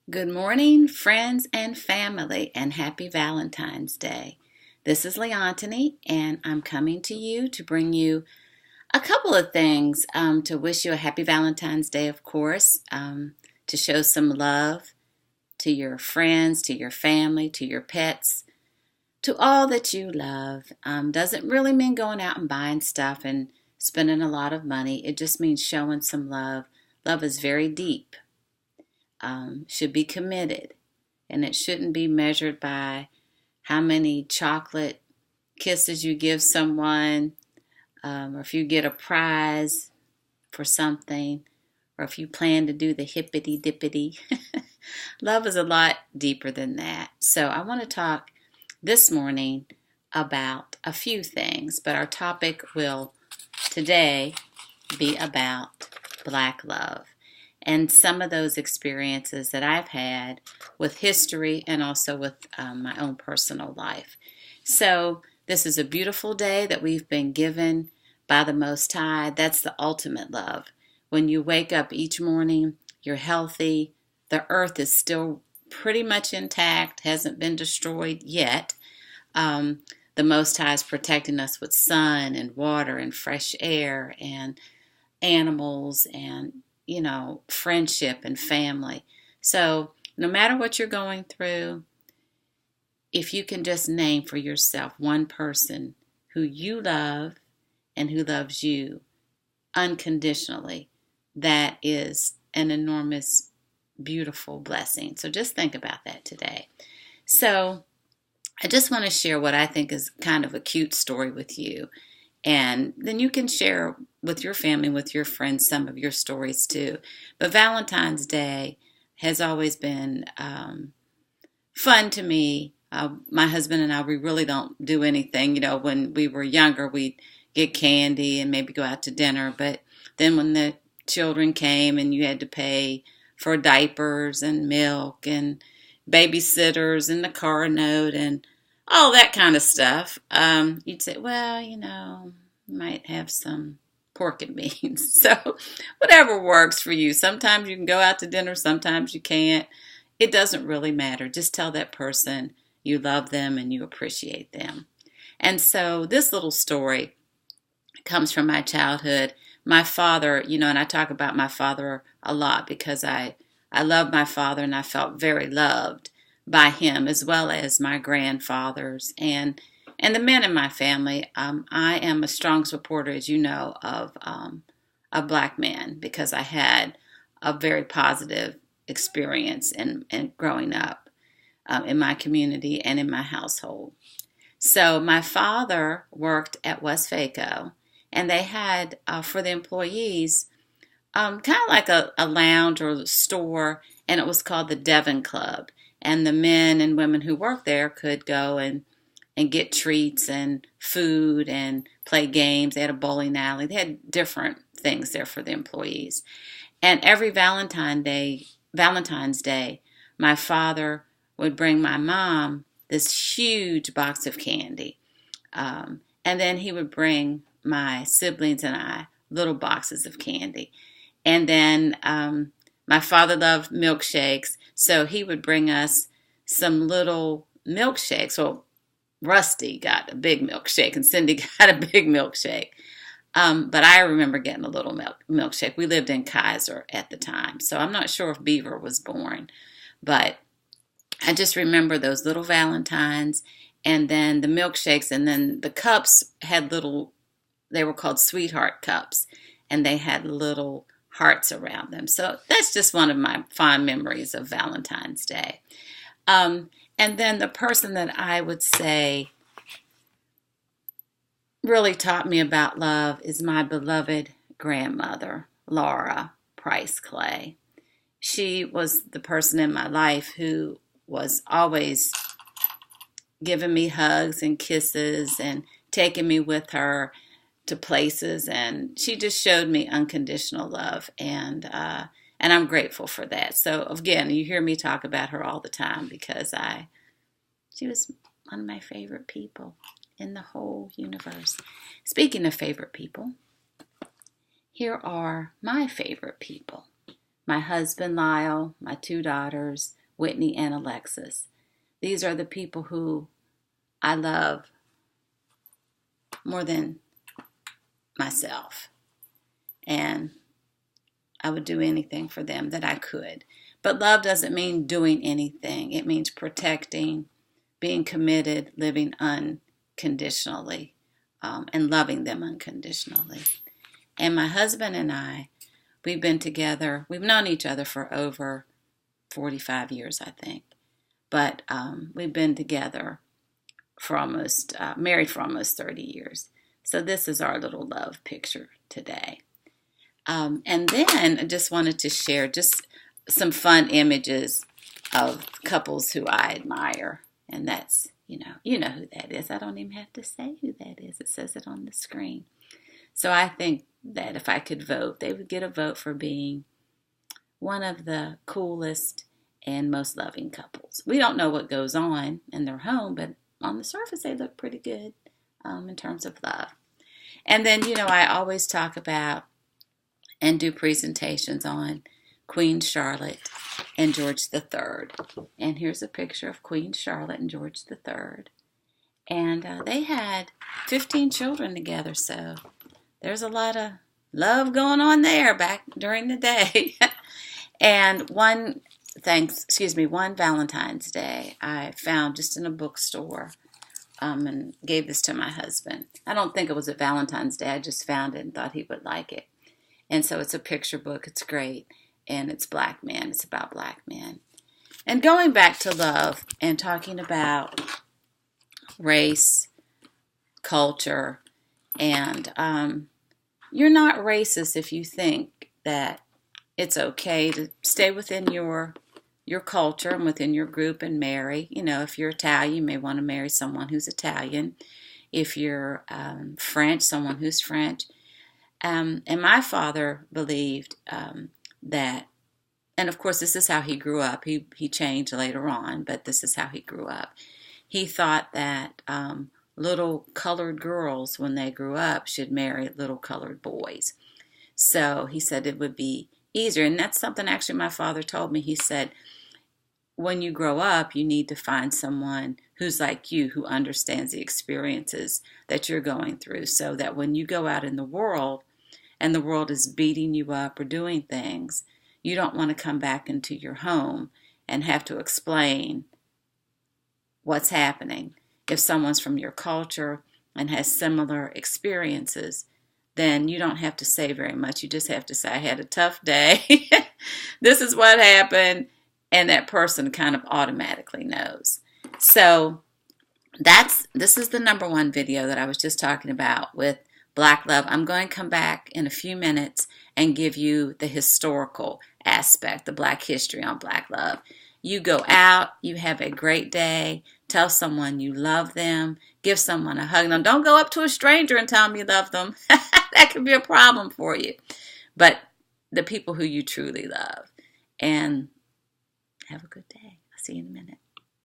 Good morning, friends and family, and happy Valentine's Day. This is Leontini, and I'm coming to you to bring you a couple of things to wish you a happy Valentine's Day, of course, to show some love to your friends, to your family, to your pets, to all that you love. Doesn't really mean going out and buying stuff and spending a lot of money. It just means showing some love. Love is very deep. Should be committed, and it shouldn't be measured by how many chocolate kisses you give someone, or if you get a prize for something, or if you plan to do the hippity dippity. Love is a lot deeper than that. So I want to talk this morning about a few things, but our topic will today be about Black love and some of those experiences that I've had with history and also with my own personal life. So this is a beautiful day that we've been given by the Most High. That's the ultimate love. When you wake up each morning, you're healthy. The earth is still pretty much intact, hasn't been destroyed yet. The Most High is protecting us with sun and water and fresh air and animals and friendship and family. So no matter what you're going through, if you can just name for yourself one person who you love and who loves you unconditionally, that is an enormous, beautiful blessing. So just think about that today. So I just want to share what I think is kind of a cute story with you. And then you can share with your family, with your friends, some of your stories too. But Valentine's Day has always been fun to me. My husband and I, we really don't do anything. When we were younger, we'd get candy and maybe go out to dinner. But then when the children came and you had to pay for diapers and milk and babysitters and the car note and all that kind of stuff, you'd say, well, might have some pork and beans. So whatever works for you. Sometimes you can go out to dinner, sometimes you can't. It doesn't really matter. Just tell that person you love them and you appreciate them. And so this little story comes from my childhood. My father, and I talk about my father a lot because I love my father and I felt very loved by him, as well as my grandfathers and the men in my family. I am a strong supporter, as you know, of Black men because I had a very positive experience in growing up in my community and in my household. So my father worked at Westvaco, and they had for the employees kind of like a lounge or store, and it was called the Devon Club. And the men and women who worked there could go and get treats and food and play games. They had a bowling alley. They had different things there for the employees. And every Valentine's Day, my father would bring my mom this huge box of candy. And then he would bring my siblings and I little boxes of candy. And then my father loved milkshakes, so he would bring us some little milkshakes. Well, Rusty got a big milkshake and Cindy got a big milkshake. But I remember getting a little milkshake. We lived in Kaiser at the time, so I'm not sure if Beaver was born. But I just remember those little Valentines and then the milkshakes, and then the cups had they were called sweetheart cups, and they had little hearts around them. So that's just one of my fond memories of Valentine's Day. And then the person that I would say really taught me about love is my beloved grandmother, Laura Price Clay. She was the person in my life who was always giving me hugs and kisses and taking me with her to places, and she just showed me unconditional love, and I'm grateful for that. So again, you hear me talk about her all the time because she was one of my favorite people in the whole universe. Speaking of favorite people, here are my favorite people. My husband Lyle, my two daughters, Whitney, and Alexis. These are the people who I love more than myself. And I would do anything for them that I could. But love doesn't mean doing anything. It means protecting, being committed, living unconditionally, and loving them unconditionally. And my husband and I, we've been together. We've known each other for over 45 years, I think. But we've been together for almost, married for almost 30 years. So this is our little love picture today. And then I just wanted to share just some fun images of couples who I admire. And that's, you know who that is. I don't even have to say who that is. It says it on the screen. So I think that if I could vote, they would get a vote for being one of the coolest and most loving couples. We don't know what goes on in their home, but on the surface, they look pretty good in terms of love. And then, I always talk about and do presentations on Queen Charlotte and George III. And here's a picture of Queen Charlotte and George III. And they had 15 children together, so there's a lot of love going on there back during the day. And one Valentine's Day I found just in a bookstore and gave this to my husband. I don't think it was a Valentine's Day. I just found it and thought he would like it. And so it's a picture book. It's great. And it's black men. It's about black men. And going back to love and talking about race, culture, and you're not racist if you think that it's okay to stay within your culture and within your group and marry. If you're Italian, you may want to marry someone who's Italian. If you're French, someone who's French. And my father believed that, and of course this is how he grew up. He changed later on, but this is how he grew up. He thought that little colored girls, when they grew up, should marry little colored boys. So he said it would be easier. And that's something actually my father told me. He said, when you grow up, you need to find someone who's like you, who understands the experiences that you're going through, so that when you go out in the world and the world is beating you up or doing things, you don't want to come back into your home and have to explain what's happening. If someone's from your culture and has similar experiences, then you don't have to say very much. You just have to say, I had a tough day. This is what happened. And that person kind of automatically knows. So this is the number one video that I was just talking about with Black love. I'm going to come back in a few minutes and give you the historical aspect, the Black history on Black love. You go out, you have a great day, tell someone you love them, give someone a hug. Now, don't go up to a stranger and tell them you love them. That could be a problem for you. But the people who you truly love. And have a good day. I'll see you in a minute.